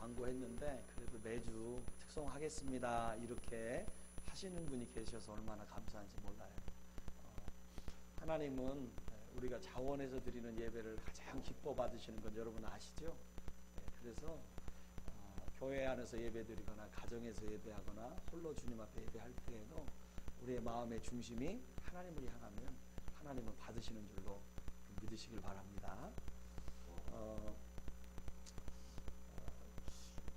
광고했는데 그래도 매주 특송하겠습니다 이렇게 하시는 분이 계셔서 얼마나 감사한지 몰라요. 하나님은 우리가 자원해서 드리는 예배를 가장 기뻐 받으시는 건 여러분 아시죠? 그래서 교회 안에서 예배 드리거나 가정에서 예배하거나 홀로 주님 앞에 예배할 때에도 우리의 마음의 중심이 하나님을 향하면 하나님은 받으시는 줄로 믿으시길 바랍니다.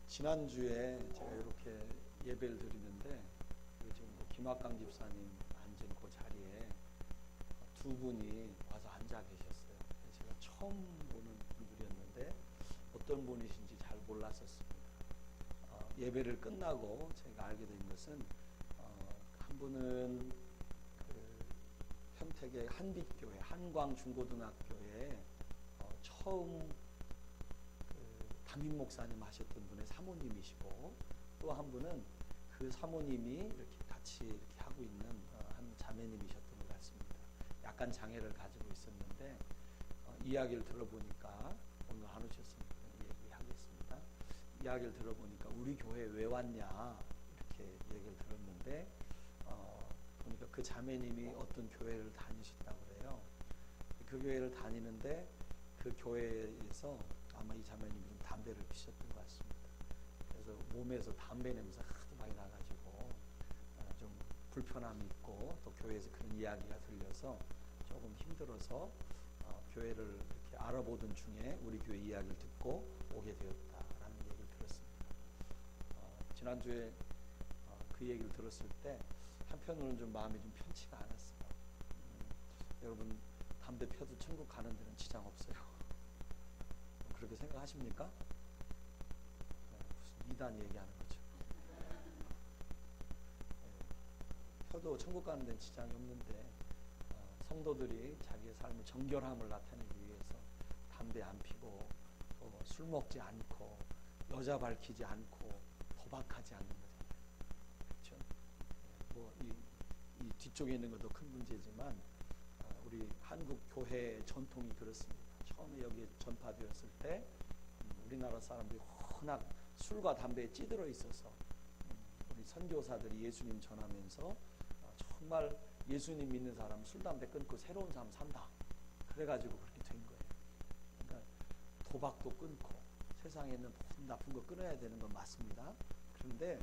지난주에 제가 이렇게 예배를 드리는데 지금 김학강 집사님 앉은 그 자리에 두 분이 와서 앉아 계셨어요. 제가 처음 보는 분들이었는데 어떤 분이신지 잘 몰랐었습니다. 예배를 끝나고 제가 알게 된 것은 한 분은 평택의 한빛교회 한광중고등학교에 처음 담임 목사님 하셨던 분의 사모님이시고 또 한 분은 그 사모님이 이렇게 같이 이렇게 하고 있는 한 자매님이셨던 것 같습니다. 약간 장애를 가지고 있었는데 이야기를 들어보니까 오늘 안 오셨으니까 얘기하겠습니다. 이야기를 들어보니까 우리 교회 왜 왔냐 이렇게 얘기를 들었는데 보니까 그 자매님이 어떤 교회를 다니셨다고 그래요. 그 교회를 다니는데 그 교회에서 아마 이 자매님이 좀 담배를 피셨던 것 같습니다. 그래서 몸에서 담배 냄새가 하도 많이 나가지고 좀 불편함이 있고 또 교회에서 그런 이야기가 들려서 조금 힘들어서 교회를 이렇게 알아보던 중에 우리 교회 이야기를 듣고 오게 되었다라는 얘기를 들었습니다. 지난주에 그 얘기를 들었을 때 한편으로는 좀 마음이 좀 편치가 않았어요. 여러분 담배 펴도 천국 가는 데는 지장 없어요. 그렇게 생각하십니까? 무슨 이단 얘기하는 거죠. 펴도 천국 가는 데는 지장이 없는데 성도들이 자기의 삶의 정결함을 나타내기 위해서 담배 안 피고 술 먹지 않고 여자 밝히지 않고 도박하지 않는 거잖아요. 그렇죠? 이 뒤쪽에 있는 것도 큰 문제지만 우리 한국 교회의 전통이 그렇습니다. 처음에 여기에 전파되었을 때 우리나라 사람들이 워낙 술과 담배에 찌들어 있어서 우리 선교사들이 예수님 전하면서 정말 예수님 믿는 사람 술 담배 끊고 새로운 삶 산다. 그래가지고 그렇게 된 거예요. 그러니까 도박도 끊고 세상에 있는 모든 나쁜 거 끊어야 되는 건 맞습니다. 그런데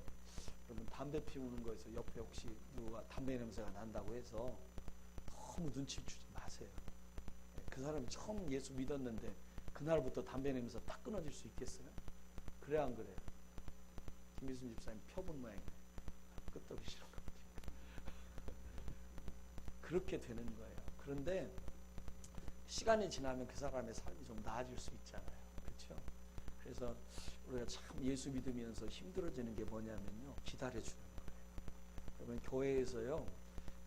여러분 담배 피우는 거에서 옆에 혹시 누가 담배 냄새가 난다고 해서 너무 눈치 주지 마세요. 그 사람이 처음 예수 믿었는데 그날부터 담배 냄새 딱 끊어질 수 있겠어요? 그래 안 그래요? 김미순 집사님 펴본 모양이네. 끄떡이 싫어. 그렇게 되는 거예요. 그런데 시간이 지나면 그 사람의 삶이 좀 나아질 수 있잖아요. 그렇죠? 그래서 우리가 참 예수 믿으면서 힘들어지는 게 뭐냐면요. 기다려주는 거예요. 그러면 교회에서요.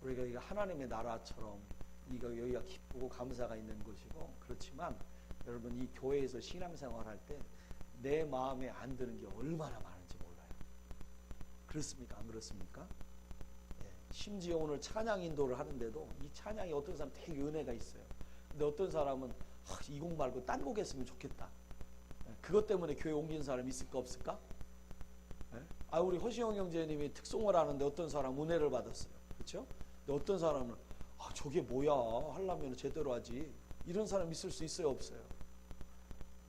우리가 이거 하나님의 나라처럼 여기가 기쁘고 감사가 있는 곳이고 그렇지만 여러분 이 교회에서 신앙생활 할 때 내 마음에 안 드는 게 얼마나 많은지 몰라요. 그렇습니까? 안 그렇습니까? 예. 심지어 오늘 찬양 인도를 하는데도 이 찬양이 어떤 사람 되게 은혜가 있어요. 근데 어떤 사람은 이 곡 말고 딴 곡 했으면 좋겠다. 예. 그것 때문에 교회 옮긴 사람 있을까 없을까? 예? 우리 허시영 형제님이 특송을 하는데 어떤 사람 은혜를 받았어요. 그렇죠? 근데 어떤 사람은 저게 뭐야 하려면 제대로 하지. 이런 사람 있을 수 있어요 없어요?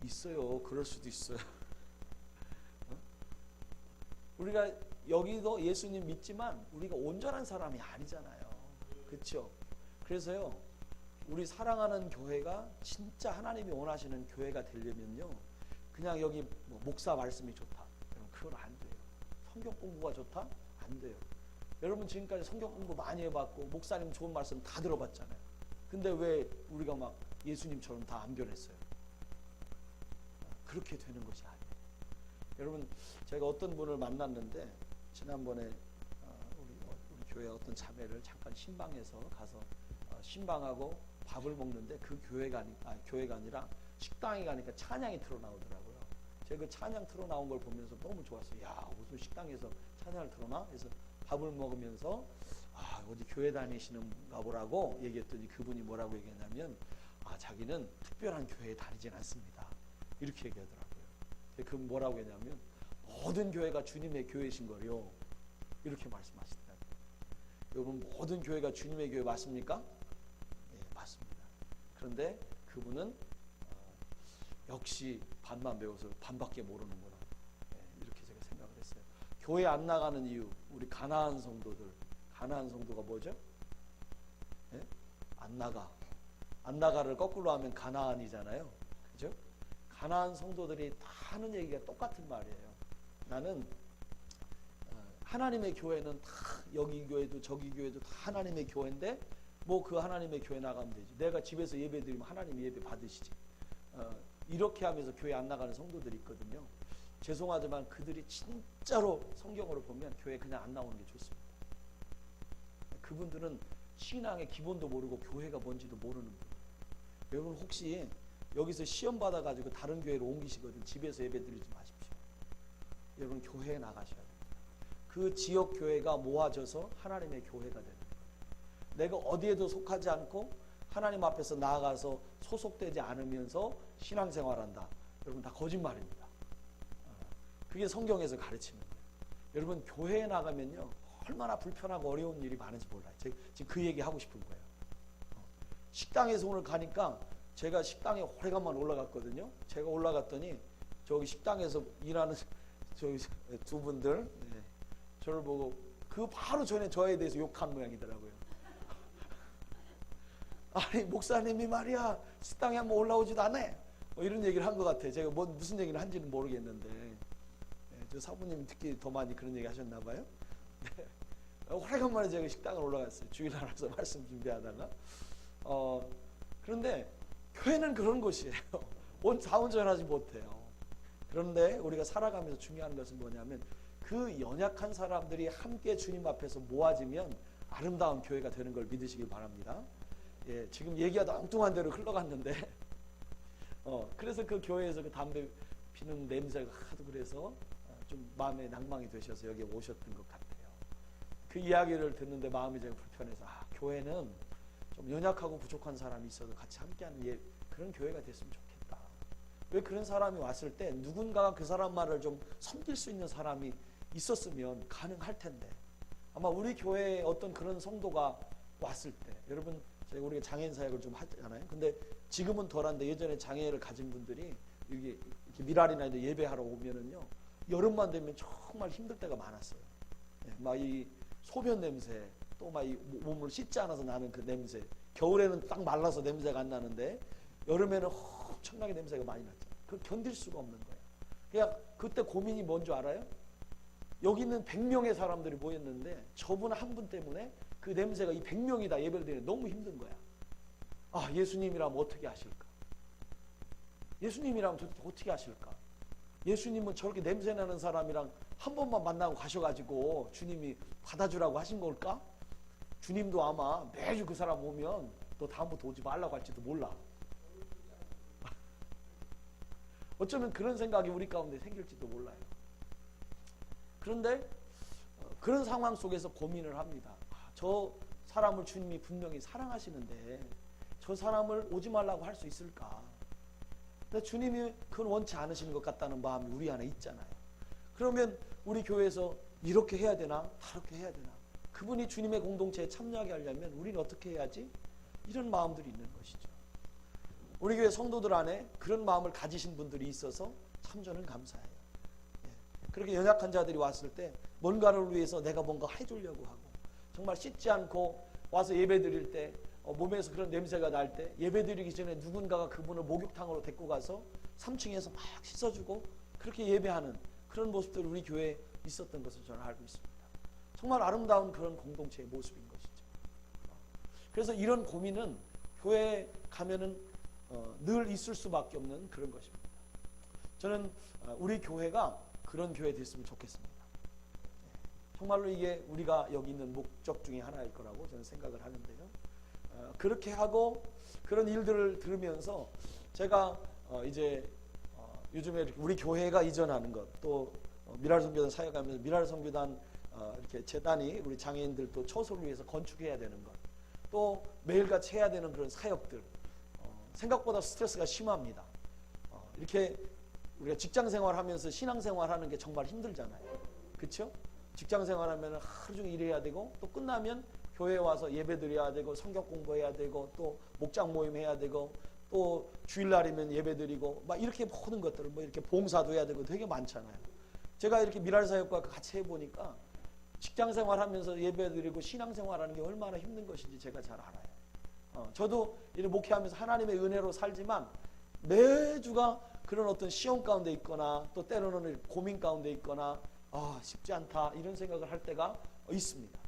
있어요. 그럴 수도 있어요. 우리가 여기도 예수님 믿지만 우리가 온전한 사람이 아니잖아요. 그렇죠? 그래서요 우리 사랑하는 교회가 진짜 하나님이 원하시는 교회가 되려면요 그냥 여기 목사 말씀이 좋다 그럼 그건 안 돼요. 성경 공부가 좋다? 안 돼요. 여러분 지금까지 성경 공부 많이 해봤고 목사님 좋은 말씀 다 들어봤잖아요. 근데 왜 우리가 막 예수님처럼 다 안 변했어요? 그렇게 되는 것이 아니에요. 여러분 제가 어떤 분을 만났는데 지난번에 우리 교회 어떤 자매를 잠깐 신방에서 가서 신방하고 밥을 먹는데 그 교회가 아니라 식당에 가니까 찬양이 틀어나오더라고요. 제가 그 찬양 틀어나온 걸 보면서 너무 좋았어요. 야 무슨 식당에서 찬양을 틀어나? 그래서 밥을 먹으면서 어디 교회 다니시는가 보라고 얘기했더니 그분이 뭐라고 얘기했냐면 자기는 특별한 교회에 다니진 않습니다. 이렇게 얘기하더라고요. 그 뭐라고 했냐면 모든 교회가 주님의 교회신 거요. 이렇게 말씀하시더라고요. 여러분 모든 교회가 주님의 교회 맞습니까? 예, 맞습니다. 그런데 그분은 역시 반만 배워서 반밖에 모르는구나. 예, 이렇게 제가 생각을 했어요. 교회 안 나가는 이유, 우리 가나안 성도들, 가나안 성도가 뭐죠? 예? 안 나가. 안 나가를 거꾸로 하면 가나안이잖아요. 그죠? 가나안 성도들이 다 하는 얘기가 똑같은 말이에요. 나는 하나님의 교회는 다 여기 교회도 저기 교회도 다 하나님의 교회인데 뭐 그 하나님의 교회 나가면 되지. 내가 집에서 예배 드리면 하나님 예배 받으시지. 이렇게 하면서 교회 안 나가는 성도들이 있거든요. 죄송하지만 그들이 진짜로 성경으로 보면 교회 그냥 안 나오는 게 좋습니다. 그분들은 신앙의 기본도 모르고 교회가 뭔지도 모르는 분. 여러분 혹시 여기서 시험 받아가지고 다른 교회로 옮기시거든 집에서 예배 드리지 마십시오. 여러분 교회에 나가셔야 됩니다. 그 지역 교회가 모아져서 하나님의 교회가 되는 거예요. 내가 어디에도 속하지 않고 하나님 앞에서 나아가서 소속되지 않으면서 신앙생활한다. 여러분 다 거짓말입니다. 그게 성경에서 가르치는 거예요. 여러분 교회에 나가면요 얼마나 불편하고 어려운 일이 많은지 몰라요. 지금 그 얘기 하고 싶은 거예요. 식당에서 오늘 가니까 제가 식당에 오래간만에 올라갔거든요. 제가 올라갔더니 저기 식당에서 일하는 저기 두 분들 네, 저를 보고 그 바로 전에 저에 대해서 욕한 모양이더라고요. 아니 목사님이 말이야 식당에 한번 올라오지도 않아. 뭐 이런 얘기를 한 것 같아요. 제가 무슨 얘기를 한지는 모르겠는데 네, 저 사부님 특히 더 많이 그런 얘기 하셨나 봐요. 네. 오래간만에 제가 식당을 올라갔어요. 주일날에서 말씀 준비하다가 그런데 교회는 그런 곳이에요. 자운전하지 못해요. 그런데 우리가 살아가면서 중요한 것은 뭐냐면 그 연약한 사람들이 함께 주님 앞에서 모아지면 아름다운 교회가 되는 걸 믿으시길 바랍니다. 예, 지금 얘기가 엉뚱한 대로 흘러갔는데 그래서 그 교회에서 그 담배 피는 냄새가 하도 그래서 좀 마음에 낭망이 되셔서 여기 오셨던 것 같아요. 그 이야기를 듣는데 마음이 제가 불편해서 교회는 좀 연약하고 부족한 사람이 있어도 같이 함께하는 그런 교회가 됐으면 좋겠다. 왜 그런 사람이 왔을 때 누군가가 그 사람 말을 좀 섬길 수 있는 사람이 있었으면 가능할 텐데 아마 우리 교회에 어떤 그런 성도가 왔을 때 여러분 우리가 장애인 사역을 좀 하잖아요. 근데 지금은 덜한데 예전에 장애를 가진 분들이 이렇게 미랄이나 예배하러 오면은요 여름만 되면 정말 힘들 때가 많았어요. 막 이 소변 냄새 또 막 이 몸을 씻지 않아서 나는 그 냄새 겨울에는 딱 말라서 냄새가 안 나는데 여름에는 엄청나게 냄새가 많이 났잖아요. 그걸 견딜 수가 없는 거예요. 그냥 그때 고민이 뭔 줄 알아요? 여기 있는 100명의 사람들이 모였는데 저분 한 분 때문에 그 냄새가 이 100명이 다 예배를 드리는 너무 힘든 거야. 아 예수님이라면 어떻게 하실까? 예수님이라면 도대체 어떻게 하실까? 예수님은 저렇게 냄새나는 사람이랑 한 번만 만나고 가셔가지고 주님이 받아주라고 하신 걸까? 주님도 아마 매주 그 사람 오면 너 다음부터 오지 말라고 할지도 몰라. 어쩌면 그런 생각이 우리 가운데 생길지도 몰라요. 그런데 그런 상황 속에서 고민을 합니다. 저 사람을 주님이 분명히 사랑하시는데 저 사람을 오지 말라고 할 수 있을까? 근데 주님이 그건 원치 않으시는 것 같다는 마음이 우리 안에 있잖아요. 그러면 우리 교회에서 이렇게 해야 되나? 다르게 해야 되나? 그분이 주님의 공동체에 참여하게 하려면 우리는 어떻게 해야지? 이런 마음들이 있는 것이죠. 우리 교회 성도들 안에 그런 마음을 가지신 분들이 있어서 참 저는 감사해요. 그렇게 연약한 자들이 왔을 때 뭔가를 위해서 내가 뭔가 해주려고 하고 정말 씻지 않고 와서 예배 드릴 때 몸에서 그런 냄새가 날 때 예배 드리기 전에 누군가가 그분을 목욕탕으로 데리고 가서 3층에서 막 씻어주고 그렇게 예배하는 그런 모습들이 우리 교회에 있었던 것을 저는 알고 있습니다. 정말 아름다운 그런 공동체의 모습인 것이죠. 그래서 이런 고민은 교회에 가면은 늘 있을 수밖에 없는 그런 것입니다. 저는 우리 교회가 그런 교회 됐으면 좋겠습니다. 정말로 이게 우리가 여기 있는 목적 중에 하나일 거라고 저는 생각을 하는데요. 그렇게 하고 그런 일들을 들으면서 제가 이제 요즘에 우리 교회가 이전하는 것 또 미랄선교단 사역하면서 미랄선교단 이렇게 재단이 우리 장애인들 또 처소를 위해서 건축해야 되는 것 또 매일같이 해야 되는 그런 사역들 생각보다 스트레스가 심합니다. 이렇게 우리가 직장 생활하면서 신앙 생활하는 게 정말 힘들잖아요. 그렇죠? 직장 생활하면 하루 종일 일해야 되고 또 끝나면 교회에 와서 예배 드려야 되고 성경 공부해야 되고 또 목장 모임 해야 되고 또 주일날이면 예배 드리고 막 이렇게 모든 것들을 뭐 이렇게 봉사도 해야 되고 되게 많잖아요. 제가 이렇게 미랄사역과 같이 해보니까 직장 생활하면서 예배 드리고 신앙 생활하는 게 얼마나 힘든 것인지 제가 잘 알아요. 저도 이렇게 목회하면서 하나님의 은혜로 살지만 매주가 그런 어떤 시험 가운데 있거나 또 때로는 고민 가운데 있거나 쉽지 않다 이런 생각을 할 때가 있습니다.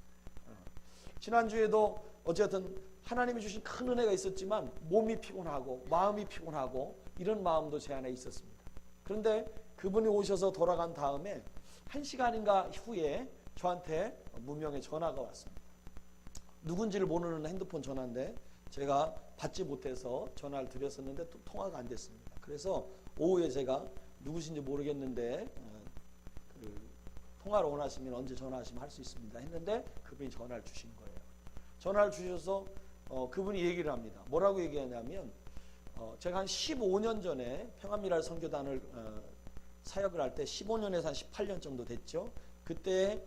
지난주에도 어쨌든 하나님이 주신 큰 은혜가 있었지만 몸이 피곤하고 마음이 피곤하고 이런 마음도 제 안에 있었습니다. 그런데 그분이 오셔서 돌아간 다음에 1시간인가 후에 저한테 무명의 전화가 왔습니다. 누군지를 모르는 핸드폰 전화인데 제가 받지 못해서 전화를 드렸었는데 또 통화가 안 됐습니다. 그래서 오후에 제가 누구신지 모르겠는데 통화를 원하시면 언제 전화하시면 할 수 있습니다 했는데 그분이 전화를 주신 거예요. 전화를 주셔서 그분이 얘기를 합니다. 뭐라고 얘기하냐면 제가 한 15년 전에 평안미랄 선교단을 사역을 할 때 15년에서 한 18년 정도 됐죠. 그때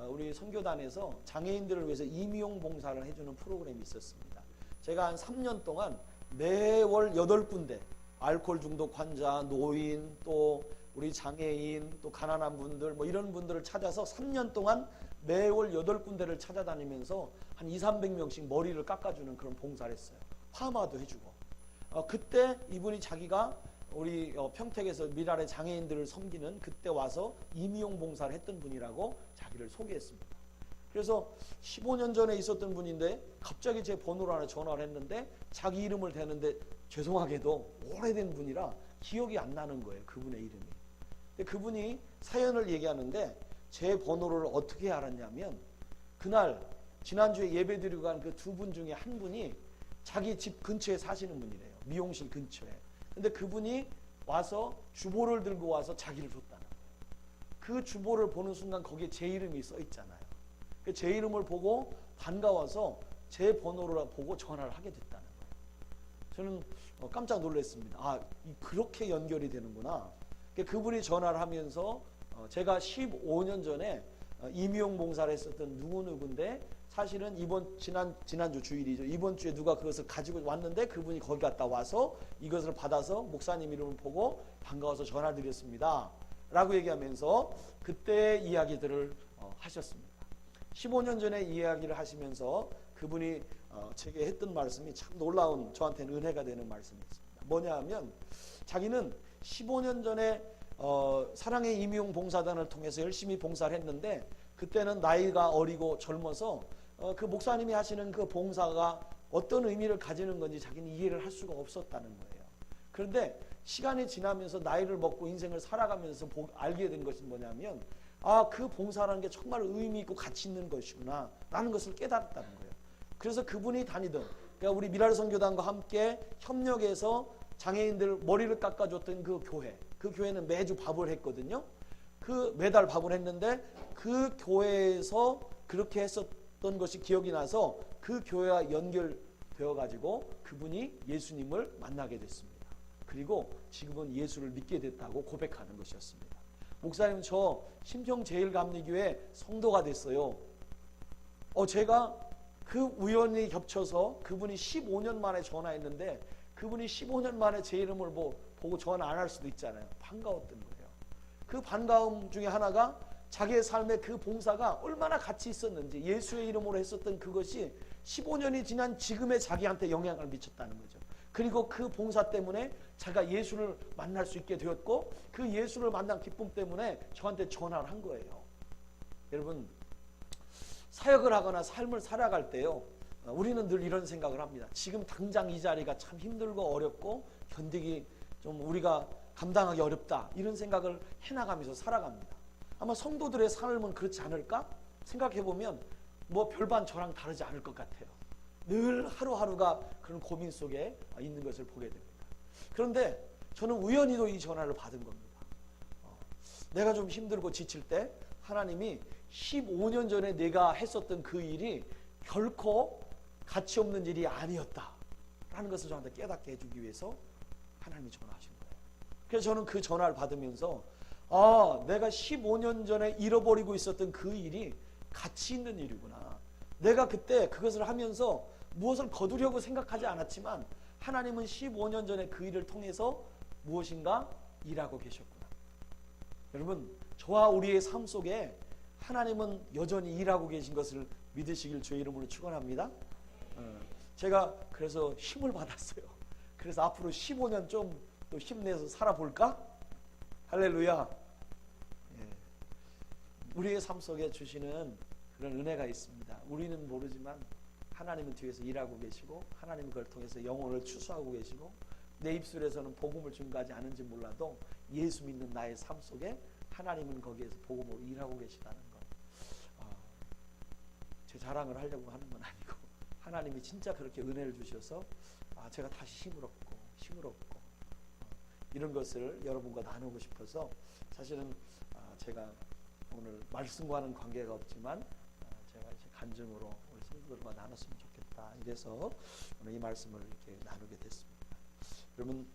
우리 선교단에서 장애인들을 위해서 임용 봉사를 해주는 프로그램이 있었습니다. 제가 한 3년 동안 매월 8군데 알코올 중독 환자, 노인, 또 우리 장애인, 또 가난한 분들 뭐 이런 분들을 찾아서 3년 동안 매월 8군데를 찾아다니면서 한 200~300명씩 머리를 깎아주는 그런 봉사를 했어요. 파마도 해주고. 그때 이분이 자기가 우리 평택에서 미랄의 장애인들을 섬기는 그때 와서 임용 봉사를 했던 분이라고 자기를 소개했습니다. 그래서 15년 전에 있었던 분인데 갑자기 제 번호로 하나 전화를 했는데 자기 이름을 대는데 죄송하게도 오래된 분이라 기억이 안 나는 거예요. 그분의 이름이. 근데 그분이 사연을 얘기하는데 제 번호를 어떻게 알았냐면 그날 지난주에 예배드리고 간 그 두 분 중에 한 분이 자기 집 근처에 사시는 분이래요. 미용실 근처에. 근데 그분이 와서 주보를 들고 와서 자기를 줬다는 거예요. 그 주보를 보는 순간 거기에 제 이름이 써 있잖아요. 제 이름을 보고 반가워서 제 번호를 보고 전화를 하게 됐다는 거예요. 저는 깜짝 놀랐습니다. 그렇게 연결이 되는구나. 그분이 전화를 하면서 제가 15년 전에 임용 봉사를 했었던 누구누구인데 사실은 지난주 주일이죠. 이번 주에 누가 그것을 가지고 왔는데 그분이 거기 갔다 와서 이것을 받아서 목사님 이름을 보고 반가워서 전화드렸습니다. 라고 얘기하면서 그때 이야기들을 하셨습니다. 15년 전에 이야기를 하시면서 그분이 제게 했던 말씀이 참 놀라운 저한테는 은혜가 되는 말씀이었습니다. 뭐냐 하면 자기는 15년 전에 사랑의 임용 봉사단을 통해서 열심히 봉사를 했는데 그때는 나이가 어리고 젊어서 그 목사님이 하시는 그 봉사가 어떤 의미를 가지는 건지 자기는 이해를 할 수가 없었다는 거예요. 그런데 시간이 지나면서 나이를 먹고 인생을 살아가면서 알게 된 것이 뭐냐면 그 봉사라는 게 정말 의미 있고 가치 있는 것이구나 라는 것을 깨달았다는 거예요. 그래서 그분이 다니던 그러니까 우리 미랄 선교단과 함께 협력해서 장애인들 머리를 깎아줬던 그 교회는 매주 밥을 했거든요. 매달 밥을 했는데 그 교회에서 그렇게 했었던 것이 기억이 나서 그 교회와 연결되어 가지고 그분이 예수님을 만나게 됐습니다. 그리고 지금은 예수를 믿게 됐다고 고백하는 것이었습니다. 목사님 저 심평제일감리교회 성도가 됐어요. 제가 그 우연히 겹쳐서 그분이 15년 만에 전화했는데 그분이 15년 만에 제 이름을 보고 전화 안 할 수도 있잖아요. 반가웠던 거예요. 그 반가움 중에 하나가 자기의 삶의 그 봉사가 얼마나 가치 있었는지 예수의 이름으로 했었던 그것이 15년이 지난 지금의 자기한테 영향을 미쳤다는 거죠. 그리고 그 봉사 때문에 자기가 예수를 만날 수 있게 되었고 그 예수를 만난 기쁨 때문에 저한테 전화를 한 거예요. 여러분 사역을 하거나 삶을 살아갈 때요. 우리는 늘 이런 생각을 합니다. 지금 당장 이 자리가 참 힘들고 어렵고 견디기 좀 우리가 감당하기 어렵다. 이런 생각을 해나가면서 살아갑니다. 아마 성도들의 삶은 그렇지 않을까? 생각해보면 별반 저랑 다르지 않을 것 같아요. 늘 하루하루가 그런 고민 속에 있는 것을 보게 됩니다. 그런데 저는 우연히도 이 전화를 받은 겁니다. 내가 좀 힘들고 지칠 때 하나님이 15년 전에 내가 했었던 그 일이 결코 가치 없는 일이 아니었다 라는 것을 저한테 깨닫게 해주기 위해서 하나님이 전화하신 거예요. 그래서 저는 그 전화를 받으면서 내가 15년 전에 잃어버리고 있었던 그 일이 가치 있는 일이구나. 내가 그때 그것을 하면서 무엇을 거두려고 생각하지 않았지만 하나님은 15년 전에 그 일을 통해서 무엇인가 일하고 계셨구나. 여러분, 저와 우리의 삶 속에 하나님은 여전히 일하고 계신 것을 믿으시길 주의 이름으로 축원합니다. 제가 그래서 힘을 받았어요. 그래서 앞으로 15년 좀 또 힘내서 살아볼까? 할렐루야. 우리의 삶 속에 주시는 그런 은혜가 있습니다. 우리는 모르지만 하나님은 뒤에서 일하고 계시고 하나님은 그걸 통해서 영혼을 추수하고 계시고 내 입술에서는 복음을 증거하지 않은지 몰라도 예수 믿는 나의 삶 속에 하나님은 거기에서 복음으로 일하고 계시다는 것. 제 자랑을 하려고 하는 건 아니고 하나님이 진짜 그렇게 은혜를 주셔서 제가 다시 힘을 얻고 이런 것을 여러분과 나누고 싶어서 사실은 제가 오늘 말씀과는 관계가 없지만 제가 이제 간증으로 우리 성도들과 나눴으면 좋겠다. 이래서 오늘 이 말씀을 이렇게 나누게 됐습니다. 여러분,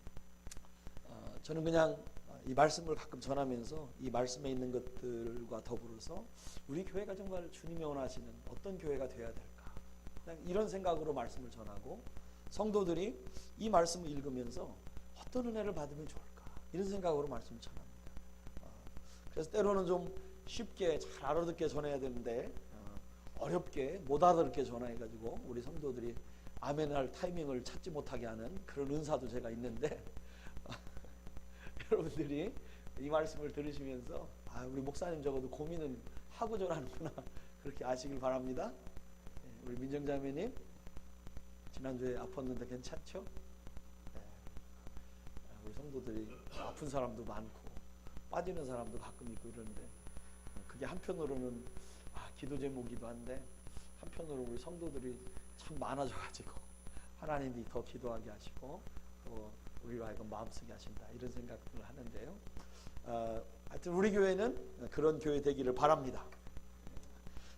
저는 그냥 이 말씀을 가끔 전하면서 이 말씀에 있는 것들과 더불어서 우리 교회가 정말 주님이 원하시는 어떤 교회가 되어야 될까? 그냥 이런 생각으로 말씀을 전하고 성도들이 이 말씀을 읽으면서 어떤 은혜를 받으면 좋을까? 이런 생각으로 말씀을 전합니다. 그래서 때로는 좀 쉽게 잘 알아듣게 전해야 되는데 어렵게 못 알아듣게 전해가지고 우리 성도들이 아멘할 타이밍을 찾지 못하게 하는 그런 은사도 제가 있는데 여러분들이 이 말씀을 들으시면서 우리 목사님 적어도 고민은 하고 전하는구나 그렇게 아시길 바랍니다. 우리 민정자매님 지난주에 아팠는데 괜찮죠? 우리 성도들이 아픈 사람도 많고 빠지는 사람도 가끔 있고 이러는데 그게 한편으로는 기도 제목이기도 한데 한편으로 우리 성도들이 참 많아져가지고 하나님이 더 기도하게 하시고 또 우리로 하여금 마음쓰게 하신다 이런 생각을 하는데요. 하여튼 우리 교회는 그런 교회 되기를 바랍니다.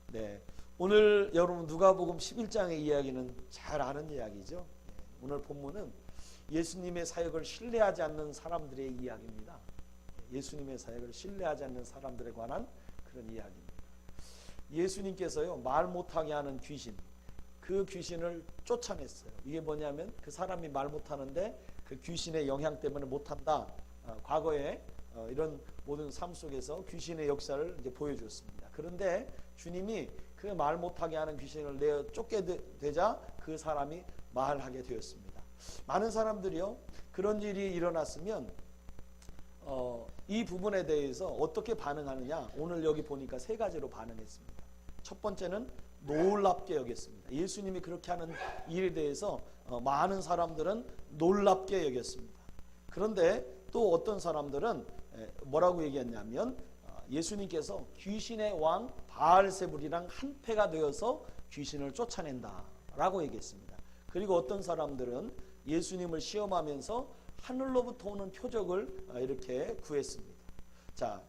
네, 오늘 여러분 누가복음 11장의 이야기는 잘 아는 이야기죠. 오늘 본문은 예수님의 사역을 신뢰하지 않는 사람들의 이야기입니다. 예수님의 사역을 신뢰하지 않는 사람들에 관한 그런 이야기입니다. 예수님께서요 말 못하게 하는 귀신, 그 귀신을 쫓아냈어요. 이게 뭐냐면 그 사람이 말 못하는데 그 귀신의 영향 때문에 못한다. 과거에 이런 모든 삶 속에서 귀신의 역사를 이제 보여주었습니다. 그런데 주님이 그 말 못하게 하는 귀신을 내어 쫓게 되자 그 사람이 말하게 되었습니다. 많은 사람들이요 그런 일이 일어났으면 이 부분에 대해서 어떻게 반응하느냐 오늘 여기 보니까 세 가지로 반응했습니다. 첫 번째는 놀랍게 여겼습니다. 예수님이 그렇게 하는 일에 대해서 많은 사람들은 놀랍게 여겼습니다. 그런데 또 어떤 사람들은 뭐라고 얘기했냐면 예수님께서 귀신의 왕 바알세불이랑 한패가 되어서 귀신을 쫓아낸다 라고 얘기했습니다. 그리고 어떤 사람들은 예수님을 시험하면서 하늘로부터 오는 표적을 이렇게 구했습니다. 자,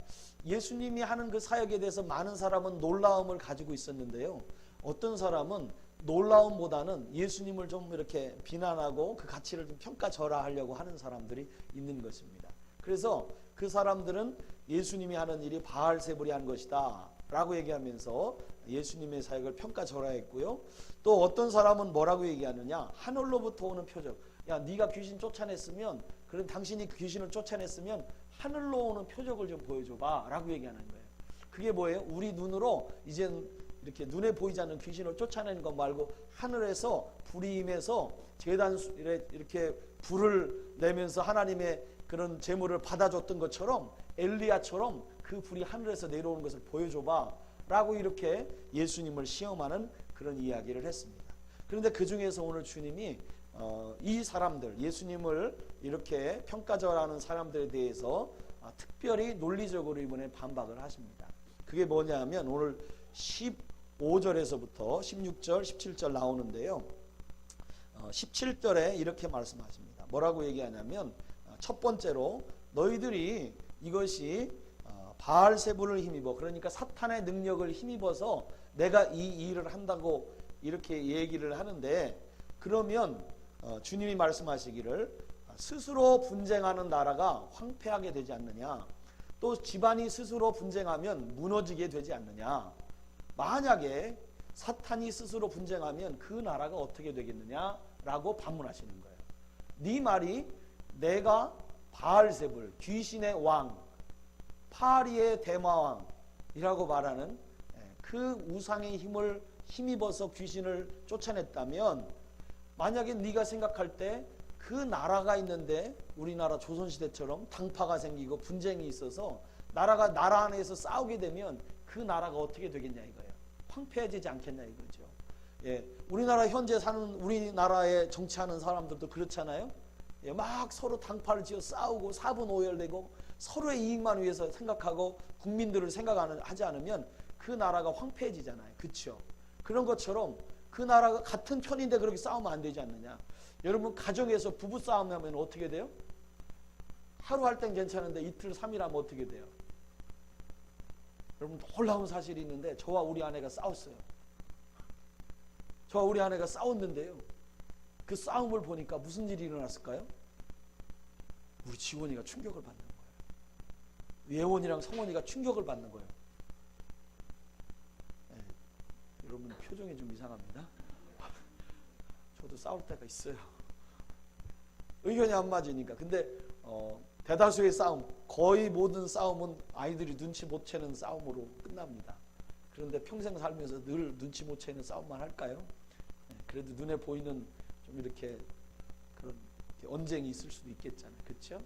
예수님이 하는 그 사역에 대해서 많은 사람은 놀라움을 가지고 있었는데요. 어떤 사람은 놀라움보다는 예수님을 좀 이렇게 비난하고 그 가치를 좀 평가절하하려고 하는 사람들이 있는 것입니다. 그래서 그 사람들은 예수님이 하는 일이 바알세불이 한 것이다 라고 얘기하면서 예수님의 사역을 평가절하했고요. 또 어떤 사람은 뭐라고 얘기하느냐, 하늘로부터 오는 표적. 야, 네가 귀신 쫓아냈으면, 그럼 당신이 귀신을 쫓아냈으면 하늘로 오는 표적을 좀 보여줘봐 라고 얘기하는 거예요. 그게 뭐예요? 우리 눈으로 이젠 이렇게 눈에 보이지 않는 귀신을 쫓아내는 것 말고 하늘에서 불이 임해서 제단에 이렇게 불을 내면서 하나님의 그런 제물을 받아줬던 것처럼 엘리야처럼 그 불이 하늘에서 내려오는 것을 보여줘봐 라고 이렇게 예수님을 시험하는 그런 이야기를 했습니다. 그런데 그 중에서 오늘 주님이 이 사람들, 예수님을 이렇게 평가절하는 사람들에 대해서 특별히 논리적으로 이번에 반박을 하십니다. 그게 뭐냐면 오늘 15절에서부터 16절, 17절 나오는데요. 17절에 이렇게 말씀하십니다. 뭐라고 얘기하냐면 첫 번째로 너희들이 이것이 바알세불을 힘입어, 그러니까 사탄의 능력을 힘입어서 내가 이 일을 한다고 이렇게 얘기를 하는데, 그러면 주님이 말씀하시기를 스스로 분쟁하는 나라가 황폐하게 되지 않느냐, 또 집안이 스스로 분쟁하면 무너지게 되지 않느냐. 만약에 사탄이 스스로 분쟁하면 그 나라가 어떻게 되겠느냐라고 반문하시는 거예요. 네 말이 내가 바알세불, 귀신의 왕, 파리의 대마왕이라고 말하는 그 우상의 힘을 힘입어서 귀신을 쫓아냈다면, 만약에 네가 생각할 때 그 나라가 있는데 우리나라 조선시대처럼 당파가 생기고 분쟁이 있어서 나라가 나라 안에서 싸우게 되면 그 나라가 어떻게 되겠냐 이거예요. 황폐해지지 않겠냐 이거죠. 예, 우리나라 현재 사는 우리나라에 정치하는 사람들도 그렇잖아요. 예, 막 서로 당파를 지어 싸우고 사분오열되고 서로의 이익만 위해서 생각하고 국민들을 생각하지 않으면 그 나라가 황폐해지잖아요. 그렇죠? 그런 것처럼 그 나라가 같은 편인데 그렇게 싸우면 안 되지 않느냐. 여러분 가정에서 부부싸움 하면 어떻게 돼요? 하루 할 땐 괜찮은데 이틀 3일 하면 어떻게 돼요? 여러분 놀라운 사실이 있는데 저와 우리 아내가 싸웠어요. 저와 우리 아내가 싸웠는데요, 그 싸움을 보니까 무슨 일이 일어났을까요? 우리 지원이가 충격을 받는 거예요. 예원이랑 성원이가 충격을 받는 거예요. 네, 여러분 표정이 좀 이상합니다. 저도 싸울 때가 있어요. 의견이 안 맞으니까. 근데 대다수의 싸움, 거의 모든 싸움은 아이들이 눈치 못 채는 싸움으로 끝납니다. 그런데 평생 살면서 늘 눈치 못 채는 싸움만 할까요? 그래도 눈에 보이는 좀 이렇게 그런 언쟁이 있을 수도 있겠잖아요. 그렇죠?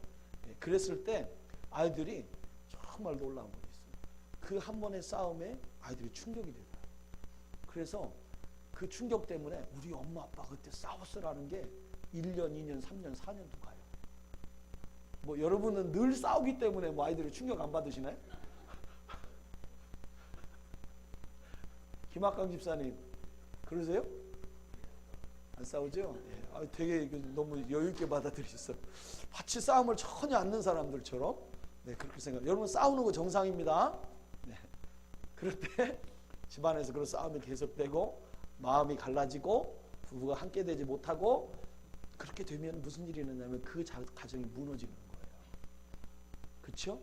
그랬을 때 아이들이 정말 놀라운 것이 있어요. 그 한 번의 싸움에 아이들이 충격이 되더라고요. 그래서 그 충격 때문에 우리 엄마 아빠 그때 싸웠어라는 게 1년, 2년, 3년, 4년도 가요. 뭐 여러분은 늘 싸우기 때문에 뭐 아이들이 충격 안 받으시나요? 김학강 집사님 그러세요? 안 싸우죠? 예. 되게 너무 여유 있게 받아들이셨어요. 마치 싸움을 전혀 않는 사람들처럼. 네, 그렇게 생각. 여러분 싸우는 거 정상입니다. 네. 그럴 때 집안에서 그런 싸움이 계속되고 마음이 갈라지고 부부가 함께 되지 못하고, 그렇게 되면 무슨 일이 일어나냐면 그 가정이 무너지는 거예요. 그렇죠?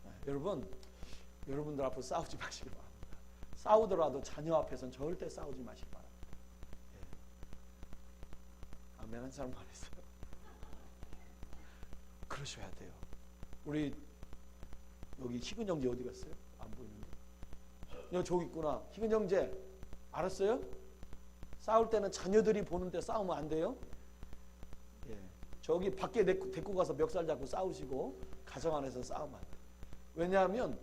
네, 여러분들 앞으로 싸우지 마시기 바랍니다. 싸우더라도 자녀 앞에서는 절대 싸우지 마시기 바랍니다. 네. 아멘 한 사람 말했어요. 그러셔야 돼요. 우리 여기 희근 형제 어디 갔어요? 안 보이는데. 저기 있구나. 희근 형제 알았어요? 싸울 때는 자녀들이 보는데 싸우면 안 돼요. 예, 저기 밖에 데리고 가서 멱살 잡고 싸우시고 가정 안에서 싸우면 안 돼요. 왜냐하면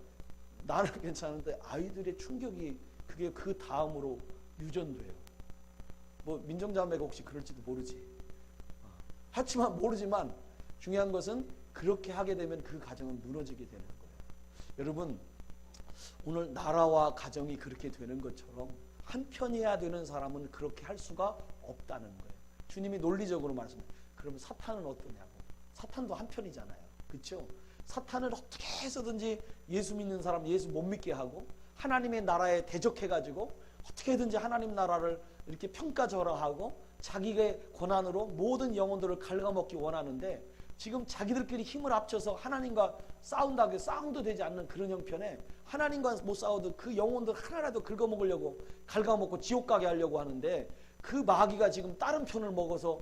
나는 괜찮은데 아이들의 충격이 그게 그 다음으로 유전돼요. 뭐 민정자매가 혹시 그럴지도 모르지. 하지만 모르지만 중요한 것은 그렇게 하게 되면 그 가정은 무너지게 되는 거예요. 여러분 오늘 나라와 가정이 그렇게 되는 것처럼 한편이어야 되는 사람은 그렇게 할 수가 없다는 거예요. 주님이 논리적으로 말씀해요. 그러면 사탄은 어떠냐고. 사탄도 한편이잖아요. 그렇죠? 사탄은 어떻게 해서든지 예수 믿는 사람 예수 못 믿게 하고 하나님의 나라에 대적해가지고 어떻게든지 하나님 나라를 이렇게 평가절하하고 자기의 권한으로 모든 영혼들을 갉아먹기 원하는데, 지금 자기들끼리 힘을 합쳐서 하나님과 싸운다고 해서 싸움도 되지 않는 그런 형편에 하나님과 못 싸워도 그 영혼들 하나라도 긁어먹으려고 갉아먹고 지옥 가게 하려고 하는데, 그 마귀가 지금 다른 편을 먹어서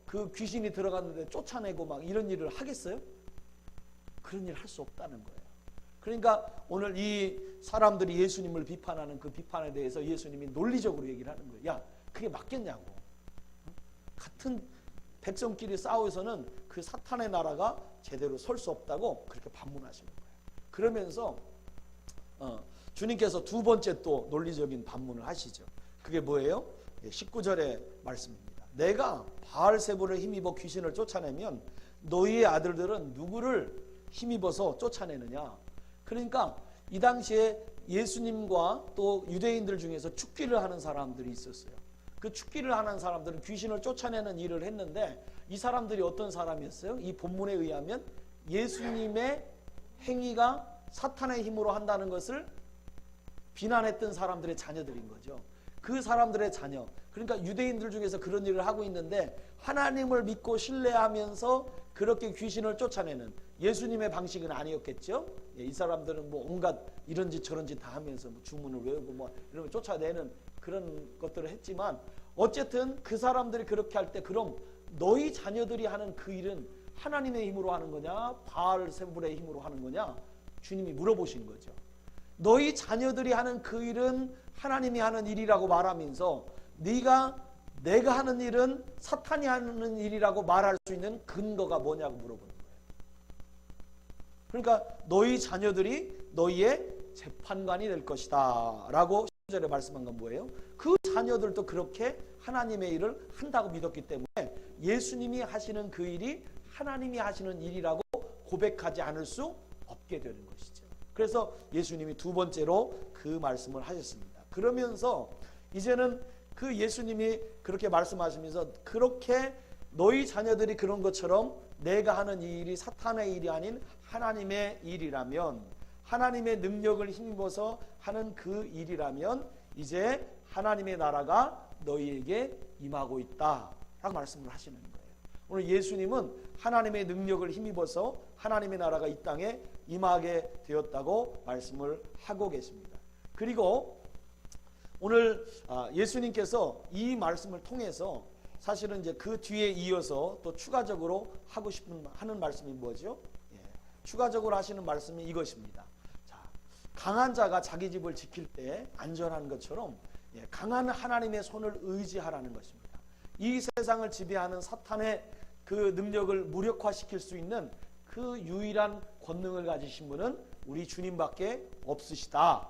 그 귀신이 들어갔는데 쫓아내고 막 이런 일을 하겠어요? 그런 일 할 수 없다는 거예요. 그러니까 오늘 이 사람들이 예수님을 비판하는 그 비판에 대해서 예수님이 논리적으로 얘기를 하는 거예요. 야, 그게 맞겠냐고. 같은 백성끼리 싸워서는 그 사탄의 나라가 제대로 설 수 없다고 그렇게 반문하시는 거예요. 그러면서 주님께서 두 번째 또 논리적인 반문을 하시죠. 그게 뭐예요? 19절의 말씀입니다. 내가 바알세불을 힘입어 귀신을 쫓아내면 너희의 아들들은 누구를 힘입어서 쫓아내느냐. 그러니까 이 당시에 예수님과 또 유대인들 중에서 축기를 하는 사람들이 있었어요. 그 축기를 하는 사람들은 귀신을 쫓아내는 일을 했는데, 이 사람들이 어떤 사람이었어요? 이 본문에 의하면 예수님의 행위가 사탄의 힘으로 한다는 것을 비난했던 사람들의 자녀들인 거죠. 그 사람들의 자녀, 그러니까 유대인들 중에서 그런 일을 하고 있는데 하나님을 믿고 신뢰하면서 그렇게 귀신을 쫓아내는 예수님의 방식은 아니었겠죠. 이 사람들은 뭐 온갖 이런 짓 저런 짓 다 하면서 뭐 주문을 외우고 뭐 이러면 쫓아내는 그런 것들을 했지만, 어쨌든 그 사람들이 그렇게 할 때 그럼 너희 자녀들이 하는 그 일은 하나님의 힘으로 하는 거냐 바알세불의 힘으로 하는 거냐 주님이 물어보신 거죠. 너희 자녀들이 하는 그 일은 하나님이 하는 일이라고 말하면서 내가 하는 일은 사탄이 하는 일이라고 말할 수 있는 근거가 뭐냐고 물어보는 거예요. 그러니까 너희 자녀들이 너희의 재판관이 될 것이다 라고 10절에 말씀한 건 뭐예요? 그 자녀들도 그렇게 하나님의 일을 한다고 믿었기 때문에 예수님이 하시는 그 일이 하나님이 하시는 일이라고 고백하지 않을 수 없게 되는 것이죠. 그래서 예수님이 두 번째로 그 말씀을 하셨습니다. 그러면서 이제는 그 예수님이 그렇게 말씀하시면서 그렇게 너희 자녀들이 그런 것처럼 내가 하는 이 일이 사탄의 일이 아닌 하나님의 일이라면, 하나님의 능력을 힘입어서 하는 그 일이라면 이제 하나님의 나라가 너희에게 임하고 있다 라고 말씀을 하시는 거예요. 오늘 예수님은 하나님의 능력을 힘입어서 하나님의 나라가 이 땅에 임하게 되었다고 말씀을 하고 계십니다. 그리고 오늘 예수님께서 이 말씀을 통해서 사실은 이제 그 뒤에 이어서 또 추가적으로 하는 말씀이 뭐죠? 추가적으로 하시는 말씀이 이것입니다. 자, 강한 자가 자기 집을 지킬 때 안전한 것처럼 강한 하나님의 손을 의지하라는 것입니다. 이 세상을 지배하는 사탄의 그 능력을 무력화시킬 수 있는 그 유일한 권능을 가지신 분은 우리 주님밖에 없으시다.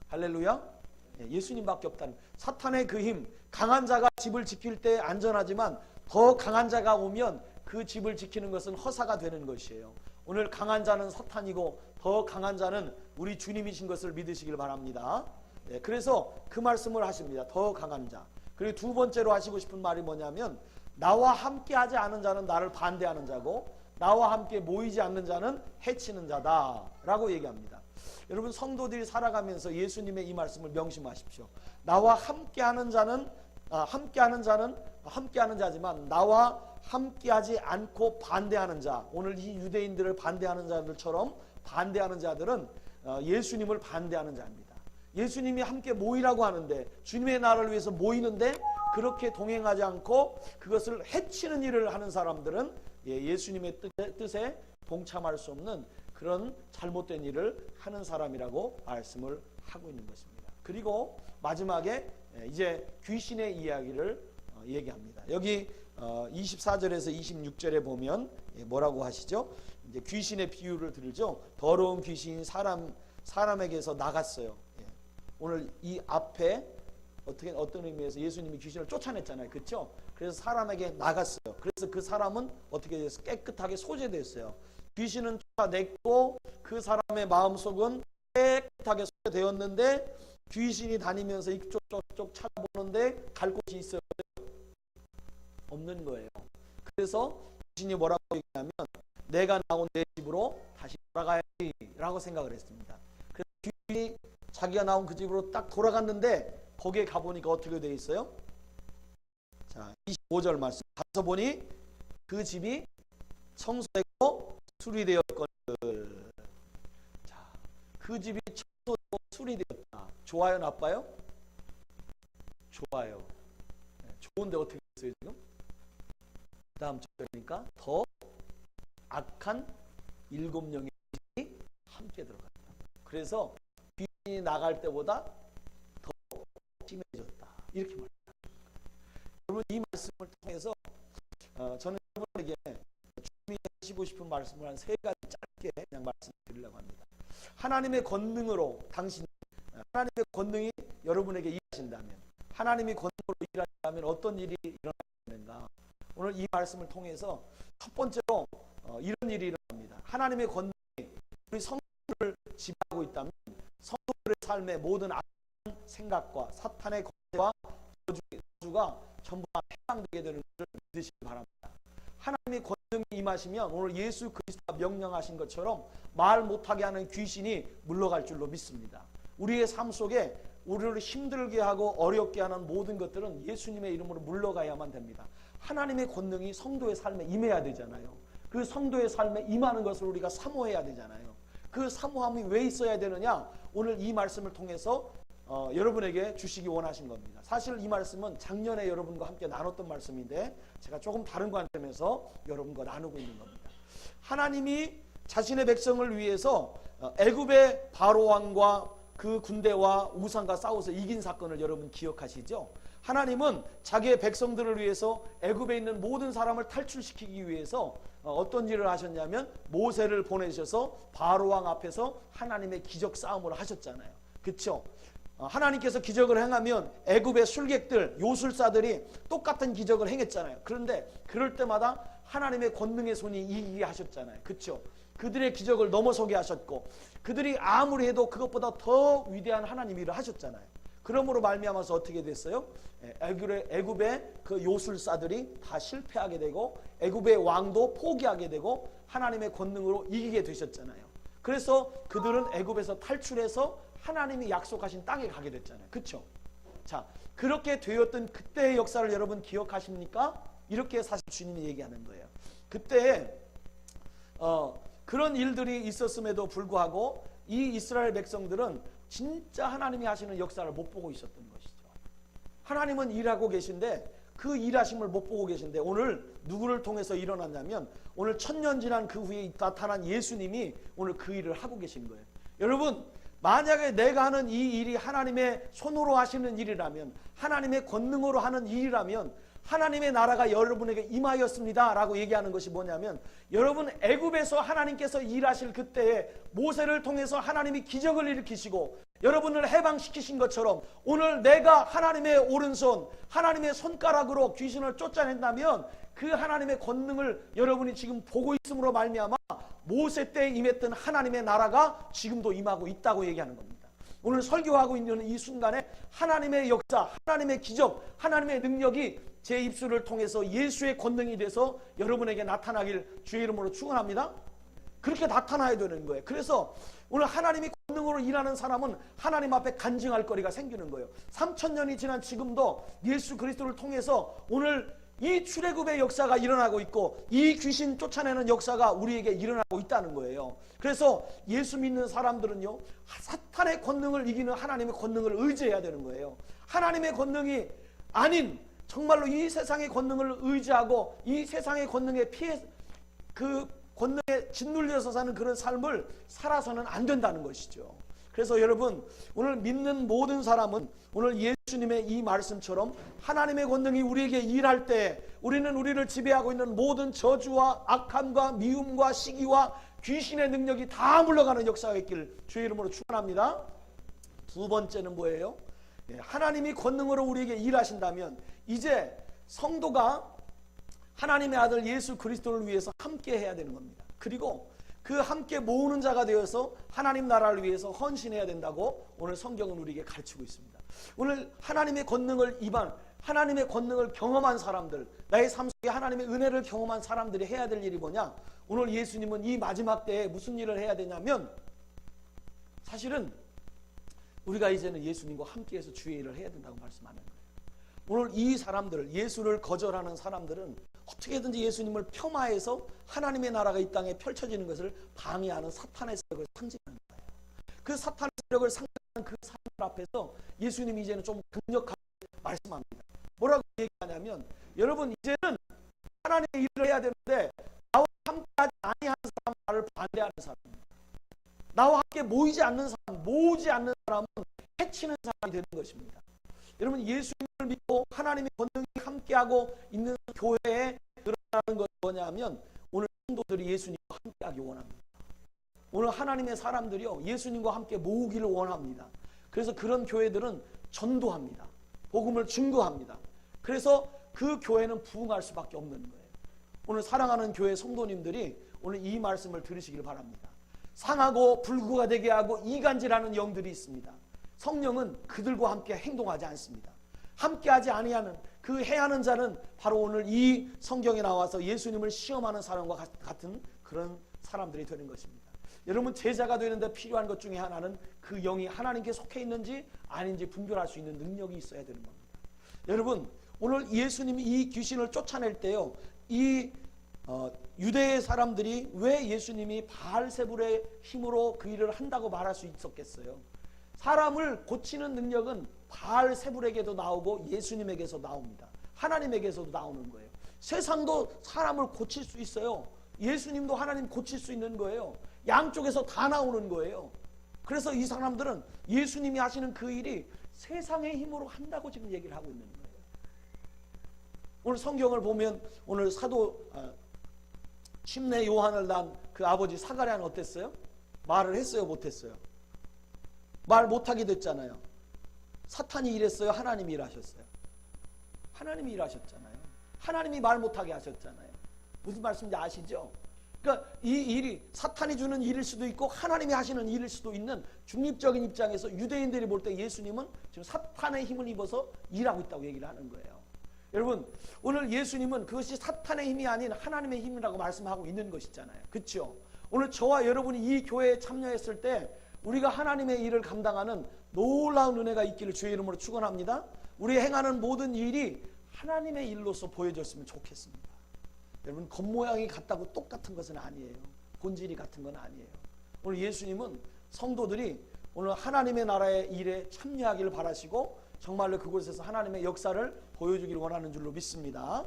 할렐루야. 예수님밖에 없다는, 사탄의 그 힘, 강한 자가 집을 지킬 때 안전하지만 더 강한 자가 오면 그 집을 지키는 것은 허사가 되는 것이에요. 오늘 강한 자는 사탄이고 더 강한 자는 우리 주님이신 것을 믿으시길 바랍니다. 그래서 그 말씀을 하십니다. 더 강한 자. 그리고 두 번째로 하시고 싶은 말이 뭐냐면, 나와 함께 하지 않은 자는 나를 반대하는 자고 나와 함께 모이지 않는 자는 해치는 자다 라고 얘기합니다. 여러분, 성도들이 살아가면서 예수님의 이 말씀을 명심하십시오. 나와 함께하는 자는 함께하는 자지만 나와 함께하지 않고 반대하는 자, 오늘 이 유대인들을 반대하는 자들처럼 반대하는 자들은 예수님을 반대하는 자입니다. 예수님이 함께 모이라고 하는데, 주님의 나라를 위해서 모이는데 그렇게 동행하지 않고 그것을 해치는 일을 하는 사람들은 예수님의 뜻에 동참할 수 없는 그런 잘못된 일을 하는 사람이라고 말씀을 하고 있는 것입니다. 그리고 마지막에 이제 귀신의 이야기를 얘기합니다. 여기 24절에서 26절에 보면 뭐라고 하시죠? 이제 귀신의 비유를 들죠. 더러운 귀신이 사람에게서 나갔어요. 오늘 이 앞에 어떤 의미에서 예수님이 귀신을 쫓아냈잖아요. 그렇죠? 그래서 사람에게 나갔어요. 그래서 그 사람은 어떻게 됐어요? 깨끗하게 소재됐어요. 귀신은 쫓아냈고 그 사람의 마음속은 깨끗하게 소재되었는데, 귀신이 다니면서 이쪽 저쪽 찾아보는데 갈 곳이 있어요? 없는 거예요. 그래서 귀신이 뭐라고 얘기하면, 내가 나온 내 집으로 다시 돌아가야지 라고 생각을 했습니다. 그래서 귀신이 자기가 나온 그 집으로 딱 돌아갔는데 거기에 가보니까 어떻게 되어 있어요? 자, 25절 말씀. 가서 보니 그 집이 청소되고 수리되었거늘. 자, 그 집이 청소되고 수리되었다. 좋아요, 나빠요? 좋아요. 좋은데 어떻게 됐어요 지금? 그 다음 절이니까 더 악한 7명의 귀신이 함께 들어갔다. 그래서 귀신이 나갈 때보다 더 심해졌다. 이렇게 말합니다. 여러분, 이 말씀을 통해서 저는 여러분에게 주님이 하시고 싶은 말씀을 한 3가지 짧게 그냥 말씀드리려고 합니다. 하나님의 권능으로 하나님의 권능이 여러분에게 일하신다면, 하나님이 권능으로 일하신다면 어떤 일이 일어나는가? 오늘 이 말씀을 통해서 첫 번째로 이런 일이 일어납니다. 하나님의 권능이 우리 성도를 지배하고 있다면 성도들의 삶의 모든 악한 생각과 사탄의 권세와 저주가 전부 다 해방되게 되는 것을 믿으시기 바랍니다. 하나님의 권능이 임하시면 오늘 예수 그리스도가 명령하신 것처럼 말 못하게 하는 귀신이 물러갈 줄로 믿습니다. 우리의 삶 속에 우리를 힘들게 하고 어렵게 하는 모든 것들은 예수님의 이름으로 물러가야만 됩니다. 하나님의 권능이 성도의 삶에 임해야 되잖아요. 그 성도의 삶에 임하는 것을 우리가 사모해야 되잖아요. 그 사모함이 왜 있어야 되느냐? 오늘 이 말씀을 통해서 여러분에게 주시기 원하신 겁니다. 사실 이 말씀은 작년에 여러분과 함께 나눴던 말씀인데 제가 조금 다른 관점에서 여러분과 나누고 있는 겁니다. 하나님이 자신의 백성을 위해서 애굽의 바로 왕과 그 군대와 우상과 싸워서 이긴 사건을 여러분 기억하시죠? 하나님은 자기의 백성들을 위해서 애굽에 있는 모든 사람을 탈출시키기 위해서 어떤 일을 하셨냐면 모세를 보내셔서 바로 왕 앞에서 하나님의 기적 싸움을 하셨잖아요. 그렇죠? 하나님께서 기적을 행하면 애굽의 술객들, 요술사들이 똑같은 기적을 행했잖아요. 그런데 그럴 때마다 하나님의 권능의 손이 이기게 하셨잖아요. 그렇죠? 그들의 기적을 넘어서게 하셨고 그들이 아무리 해도 그것보다 더 위대한 하나님 일을 하셨잖아요. 그러므로 말미암아서 어떻게 됐어요? 애굽의 그 요술사들이 다 실패하게 되고 애굽의 왕도 포기하게 되고 하나님의 권능으로 이기게 되셨잖아요. 그래서 그들은 애굽에서 탈출해서 하나님이 약속하신 땅에 가게 됐잖아요. 그렇죠? 자, 그렇게 되었던 그때의 역사를 여러분 기억하십니까? 이렇게 사실 주님이 얘기하는 거예요. 그때 그런 일들이 있었음에도 불구하고 이 이스라엘 백성들은 진짜 하나님이 하시는 역사를 못 보고 있었던 것이죠. 하나님은 일하고 계신데 그 일하심을 못 보고 계신데 오늘 누구를 통해서 일어났냐면 오늘 1000년 지난 그 후에 나타난 예수님이 오늘 그 일을 하고 계신 거예요. 여러분, 만약에 내가 하는 이 일이 하나님의 손으로 하시는 일이라면, 하나님의 권능으로 하는 일이라면 하나님의 나라가 여러분에게 임하였습니다 라고 얘기하는 것이 뭐냐면, 여러분 애굽에서 하나님께서 일하실 그때에 모세를 통해서 하나님이 기적을 일으키시고 여러분을 해방시키신 것처럼 오늘 내가 하나님의 오른손, 하나님의 손가락으로 귀신을 쫓아낸다면 그 하나님의 권능을 여러분이 지금 보고 있음으로 말미암아 모세 때 임했던 하나님의 나라가 지금도 임하고 있다고 얘기하는 겁니다. 오늘 설교하고 있는 이 순간에 하나님의 역사, 하나님의 기적, 하나님의 능력이 제 입술을 통해서 예수의 권능이 돼서 여러분에게 나타나길 주의 이름으로 축원합니다. 그렇게 나타나야 되는 거예요. 그래서 오늘 하나님이 권능으로 일하는 사람은 하나님 앞에 간증할 거리가 생기는 거예요. 3000년이 지난 지금도 예수 그리스도를 통해서 오늘 이 출애굽의 역사가 일어나고 있고 이 귀신 쫓아내는 역사가 우리에게 일어나고 있다는 거예요. 그래서 예수 믿는 사람들은요, 사탄의 권능을 이기는 하나님의 권능을 의지해야 되는 거예요. 하나님의 권능이 아닌 정말로 이 세상의 권능을 의지하고 이 세상의 권능에 피해 그 권능에 짓눌려서 사는 그런 삶을 살아서는 안 된다는 것이죠. 그래서 여러분, 오늘 믿는 모든 사람은 오늘 예수님의 이 말씀처럼 하나님의 권능이 우리에게 일할 때 우리는 우리를 지배하고 있는 모든 저주와 악함과 미움과 시기와 귀신의 능력이 다 물러가는 역사가 있기를 주의 이름으로 축원합니다. 두 번째는 뭐예요? 하나님이 권능으로 우리에게 일하신다면 이제 성도가 하나님의 아들 예수 그리스도를 위해서 함께 해야 되는 겁니다. 그리고 그 함께 모으는 자가 되어서 하나님 나라를 위해서 헌신해야 된다고 오늘 성경은 우리에게 가르치고 있습니다. 오늘 하나님의 권능을 입한, 하나님의 권능을 경험한 사람들, 나의 삶 속에 하나님의 은혜를 경험한 사람들이 해야 될 일이 뭐냐? 오늘 예수님은 이 마지막 때에 무슨 일을 해야 되냐면, 사실은 우리가 이제는 예수님과 함께해서 주의 일을 해야 된다고 말씀하는 거예요. 오늘 이 사람들, 예수를 거절하는 사람들은 어떻게든지 예수님을 폄하해서 하나님의 나라가 이 땅에 펼쳐지는 것을 방해하는 사탄의 세력을 상징하는 거예요. 그 사탄의 세력을 상징하는 그 사람들 앞에서 예수님이 이제는 좀 강력하게 말씀합니다. 뭐라고 얘기하냐면, 여러분 이제는 하나님의 일을 해야 되는데 나와 함께하지 아니하는 사람은 나를 반대하는 사람입니다. 나와 함께 모이지 않는 사람, 모으지 않는 사람은 해치는 사람이 되는 것입니다. 여러분, 예수님을 믿고 하나님의 권능이 함께하고 있는 교회에 드러나는 것이 뭐냐면, 오늘 성도들이 예수님과 함께하기 원합니다. 오늘 하나님의 사람들이요, 예수님과 함께 모으기를 원합니다. 그래서 그런 교회들은 전도합니다. 복음을 증거합니다. 그래서 그 교회는 부흥할 수밖에 없는 거예요. 오늘 사랑하는 교회 성도님들이 오늘 이 말씀을 들으시길 바랍니다. 상하고 불구가 되게 하고 이간질하는 영들이 있습니다. 성령은 그들과 함께 행동하지 않습니다. 함께하지 아니하는 그 해하는 자는 바로 오늘 이 성경에 나와서 예수님을 시험하는 사람과 같은 그런 사람들이 되는 것입니다. 여러분 제자가 되는데 필요한 것 중에 하나는 그 영이 하나님께 속해 있는지 아닌지 분별할 수 있는 능력이 있어야 되는 겁니다. 여러분 오늘 예수님이 이 귀신을 쫓아낼 때요, 이 유대의 사람들이 왜 예수님이 바알세불의 힘으로 그 일을 한다고 말할 수 있었겠어요? 사람을 고치는 능력은 바알세불에게도 나오고 예수님에게서 나옵니다. 하나님에게서도 나오는 거예요. 세상도 사람을 고칠 수 있어요. 예수님도 하나님 고칠 수 있는 거예요. 양쪽에서 다 나오는 거예요. 그래서 이 사람들은 예수님이 하시는 그 일이 세상의 힘으로 한다고 지금 얘기를 하고 있는 거예요. 오늘 성경을 보면 오늘 사도 침례 요한을 낳은 그 아버지 사가랴는 어땠어요? 말을 했어요, 못했어요? 말 못하게 됐잖아요. 사탄이 일했어요, 하나님이 일하셨어요? 하나님이 일하셨잖아요. 하나님이 말 못하게 하셨잖아요. 무슨 말씀인지 아시죠? 그러니까 이 일이 사탄이 주는 일일 수도 있고 하나님이 하시는 일일 수도 있는 중립적인 입장에서 유대인들이 볼 때 예수님은 지금 사탄의 힘을 입어서 일하고 있다고 얘기를 하는 거예요. 여러분 오늘 예수님은 그것이 사탄의 힘이 아닌 하나님의 힘이라고 말씀하고 있는 것이잖아요. 그렇죠? 오늘 저와 여러분이 이 교회에 참여했을 때 우리가 하나님의 일을 감당하는 놀라운 은혜가 있기를 주의 이름으로 축원합니다. 우리 행하는 모든 일이 하나님의 일로서 보여졌으면 좋겠습니다. 여러분 겉모양이 같다고 똑같은 것은 아니에요. 본질이 같은 건 아니에요. 오늘 예수님은 성도들이 오늘 하나님의 나라의 일에 참여하기를 바라시고 정말로 그곳에서 하나님의 역사를 보여주기를 원하는 줄로 믿습니다.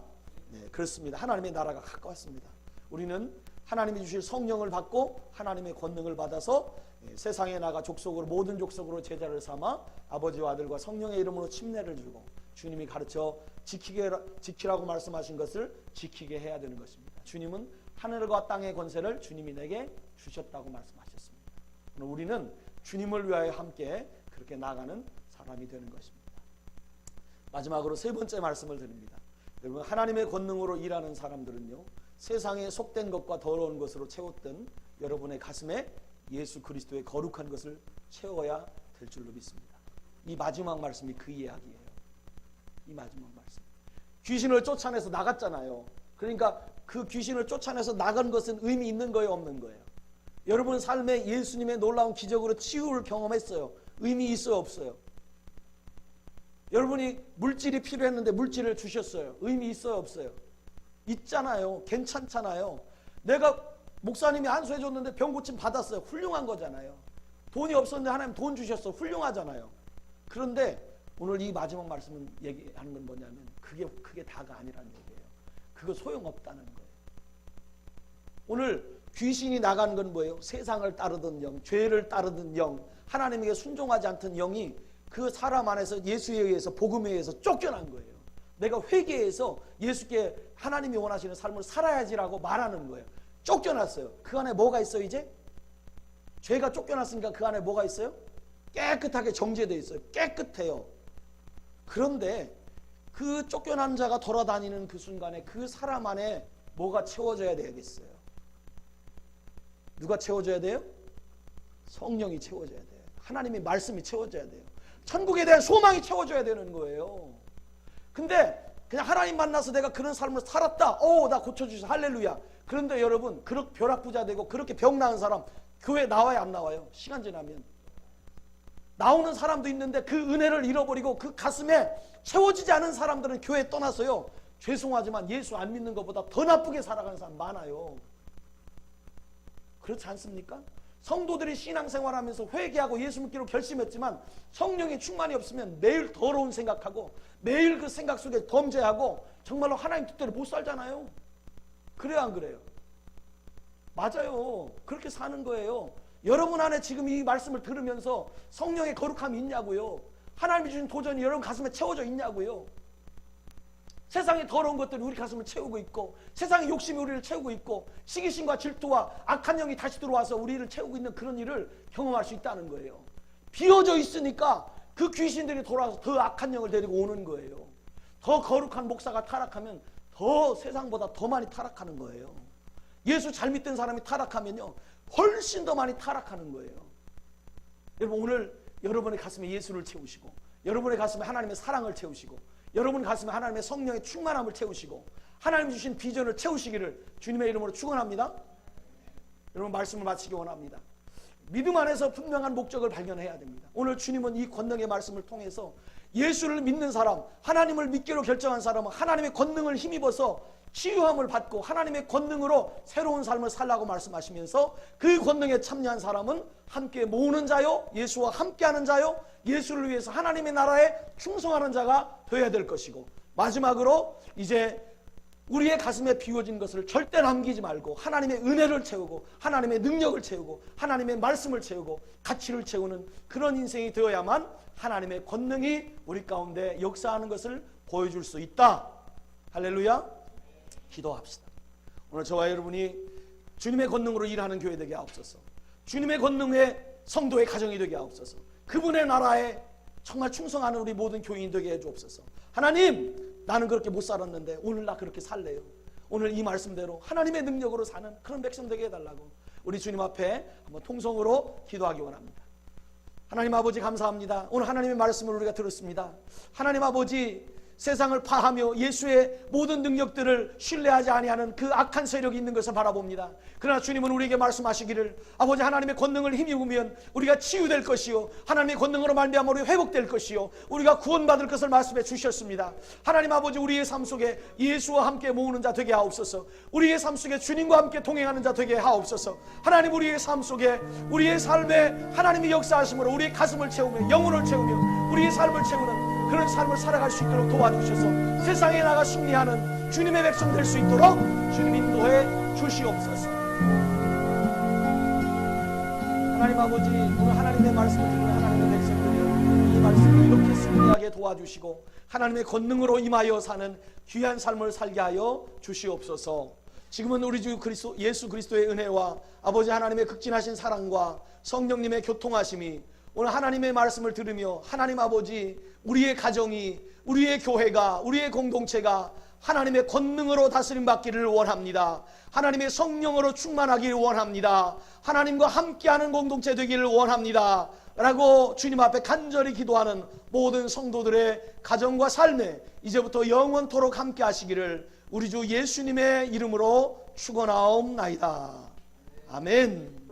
네, 그렇습니다. 하나님의 나라가 가까웠습니다. 우리는 하나님이 주실 성령을 받고 하나님의 권능을 받아서 세상에 나가 족속으로 모든 족속으로 제자를 삼아 아버지와 아들과 성령의 이름으로 침례를 주고 주님이 가르쳐 지키라고 말씀하신 것을 지키게 해야 되는 것입니다. 주님은 하늘과 땅의 권세를 주님이 내게 주셨다고 말씀하셨습니다. 우리는 주님을 위하여 함께 그렇게 나가는 사람이 되는 것입니다. 마지막으로 세 번째 말씀을 드립니다. 여러분 하나님의 권능으로 일하는 사람들은요, 세상에 속된 것과 더러운 것으로 채웠던 여러분의 가슴에 예수 그리스도의 거룩한 것을 채워야 될 줄로 믿습니다. 이 마지막 말씀이 그 이야기예요. 이 마지막 말씀. 귀신을 쫓아내서 나갔잖아요. 그러니까 그 귀신을 쫓아내서 나간 것은 의미 있는 거예요, 없는 거예요? 여러분 삶에 예수님의 놀라운 기적으로 치유를 경험했어요. 의미 있어요, 없어요? 여러분이 물질이 필요했는데 물질을 주셨어요. 의미 있어요, 없어요? 있잖아요. 괜찮잖아요. 내가 목사님이 안수해 줬는데 병 고침 받았어요. 훌륭한 거잖아요. 돈이 없었는데 하나님 돈 주셨어. 훌륭하잖아요. 그런데 오늘 이 마지막 말씀은 얘기하는 건 뭐냐면 그게 다가 아니라는 얘기예요. 그거 소용없다는 거예요. 오늘 귀신이 나간 건 뭐예요? 세상을 따르던 영, 죄를 따르던 영, 하나님에게 순종하지 않던 영이 그 사람 안에서 예수에 의해서 복음에 의해서 쫓겨난 거예요. 내가 회개해서 예수께 하나님이 원하시는 삶을 살아야지라고 말하는 거예요. 쫓겨났어요. 그 안에 뭐가 있어요 이제? 죄가 쫓겨났으니까 그 안에 뭐가 있어요? 깨끗하게 정죄되어 있어요. 깨끗해요. 그런데 그 쫓겨난 자가 돌아다니는 그 순간에 그 사람 안에 뭐가 채워져야 되겠어요? 누가 채워져야 돼요? 성령이 채워져야 돼요. 하나님의 말씀이 채워져야 돼요. 천국에 대한 소망이 채워져야 되는 거예요. 근데 그냥 하나님 만나서 내가 그런 삶을 살았다. 나 고쳐주셔서 할렐루야. 그런데 여러분 그렇게 벼락부자 되고 그렇게 병 나은 사람 교회 나와요, 안 나와요? 시간 지나면 나오는 사람도 있는데 그 은혜를 잃어버리고 그 가슴에 채워지지 않은 사람들은 교회 떠나서요, 죄송하지만 예수 안 믿는 것보다 더 나쁘게 살아가는 사람 많아요. 그렇지 않습니까? 성도들이 신앙생활하면서 회개하고 예수 믿기로 결심했지만 성령의 충만이 없으면 매일 더러운 생각하고 매일 그 생각 속에 범죄하고 정말로 하나님 뜻대로 못 살잖아요. 그래요, 안 그래요? 맞아요. 그렇게 사는 거예요. 여러분 안에 지금 이 말씀을 들으면서 성령의 거룩함이 있냐고요? 하나님이 주신 도전이 여러분 가슴에 채워져 있냐고요? 세상의 더러운 것들이 우리 가슴을 채우고 있고 세상의 욕심이 우리를 채우고 있고 시기심과 질투와 악한 영이 다시 들어와서 우리를 채우고 있는 그런 일을 경험할 수 있다는 거예요. 비어져 있으니까 그 귀신들이 돌아와서 더 악한 영을 데리고 오는 거예요. 더 거룩한 목사가 타락하면 더 세상보다 더 많이 타락하는 거예요. 예수 잘 믿던 사람이 타락하면요 훨씬 더 많이 타락하는 거예요. 여러분 오늘 여러분의 가슴에 예수를 채우시고 여러분의 가슴에 하나님의 사랑을 채우시고 여러분 가슴에 하나님의 성령의 충만함을 채우시고 하나님 주신 비전을 채우시기를 주님의 이름으로 축원합니다. 여러분, 말씀을 마치기 원합니다. 믿음 안에서 분명한 목적을 발견해야 됩니다. 오늘 주님은 이 권능의 말씀을 통해서 예수를 믿는 사람, 하나님을 믿기로 결정한 사람은 하나님의 권능을 힘입어서 치유함을 받고 하나님의 권능으로 새로운 삶을 살라고 말씀하시면서 그 권능에 참여한 사람은 함께 모으는 자요, 예수와 함께하는 자요, 예수를 위해서 하나님의 나라에 충성하는 자가 되어야 될 것이고, 마지막으로 이제 우리의 가슴에 비워진 것을 절대 남기지 말고 하나님의 은혜를 채우고 하나님의 능력을 채우고 하나님의 말씀을 채우고 가치를 채우는 그런 인생이 되어야만 하나님의 권능이 우리 가운데 역사하는 것을 보여줄 수 있다. 할렐루야. 기도합시다. 오늘 저와 여러분이 주님의 권능으로 일하는 교회 되게 하옵소서. 주님의 권능의 성도의 가정이 되게 하옵소서. 그분의 나라에 정말 충성하는 우리 모든 교인 되게 해주옵소서. 하나님, 나는 그렇게 못 살았는데 오늘 나 그렇게 살래요. 오늘 이 말씀대로 하나님의 능력으로 사는 그런 백성 되게 해달라고 우리 주님 앞에 한번 통성으로 기도하기 원합니다. 하나님 아버지, 감사합니다. 오늘 하나님의 말씀을 우리가 들었습니다. 하나님 아버지, 세상을 파하며 예수의 모든 능력들을 신뢰하지 아니하는 그 악한 세력이 있는 것을 바라봅니다. 그러나 주님은 우리에게 말씀하시기를, 아버지, 하나님의 권능을 힘입으면 우리가 치유될 것이요, 하나님의 권능으로 말미암아 우리 회복될 것이요, 우리가 구원받을 것을 말씀해 주셨습니다. 하나님 아버지, 우리의 삶 속에 예수와 함께 모으는 자 되게 하옵소서. 우리의 삶 속에 주님과 함께 동행하는 자 되게 하옵소서. 하나님, 우리의 삶 속에 우리의 삶에 하나님이 역사하심으로 우리의 가슴을 채우며 영혼을 채우며 우리의 삶을 채우는 그런 삶을 살아갈 수 있도록 도와주셔서 세상에 나가 승리하는 주님의 백성 될 수 있도록 주님 인도해 주시옵소서. 하나님 아버지, 오늘 하나님의 말씀을 듣는 하나님의 백성들이 이 말씀을 이렇게 승리하게 도와주시고 하나님의 권능으로 임하여 사는 귀한 삶을 살게 하여 주시옵소서. 지금은 우리 주 그리스도 예수 그리스도의 은혜와 아버지 하나님의 극진하신 사랑과 성령님의 교통하심이 오늘 하나님의 말씀을 들으며 하나님 아버지, 우리의 가정이, 우리의 교회가, 우리의 공동체가 하나님의 권능으로 다스림 받기를 원합니다. 하나님의 성령으로 충만하기를 원합니다. 하나님과 함께하는 공동체 되기를 원합니다 라고 주님 앞에 간절히 기도하는 모든 성도들의 가정과 삶에 이제부터 영원토록 함께 하시기를 우리 주 예수님의 이름으로 축원하옵나이다. 아멘.